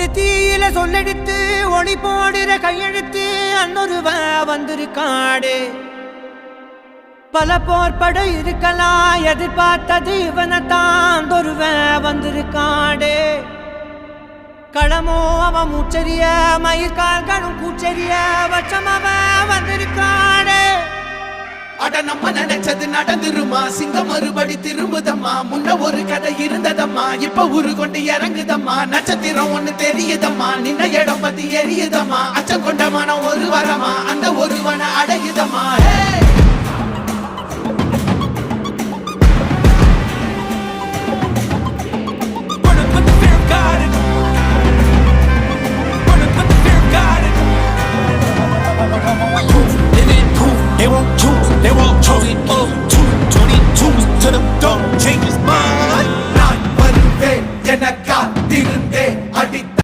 ஒரு தீயில சொல்லெடுத்து ஒளி போடுற கையெழுத்து அன்னொருவ வந்திருக்காடு. பல போர்பட இருக்கலாம் எதிர்பார்த்தது இவனைத்தான் ஒருவ வந்திருக்காடு. களமோ அவன் மூச்சரிய மயிர்கால்களும் கூச்சரிய வச்சம் அவன் வந்திருக்காடு. அட நம்ம நினைச்சது நடந்துருமா, சிங்கம் மறுபடி திரும்புதம்மா. முன்ன ஒரு கதை இருந்ததம்மா, இப்ப உரு கொண்டு இறங்குதம்மா. நட்சத்திரம் ஒண்ணு தெரியுதம்மா, நின்ன இடம் பத்தி எரியுதம்மா. அச்சம் கொண்ட மனம் ஒரு வரமா, அந்த ஒருவனை அடையுதம்மா.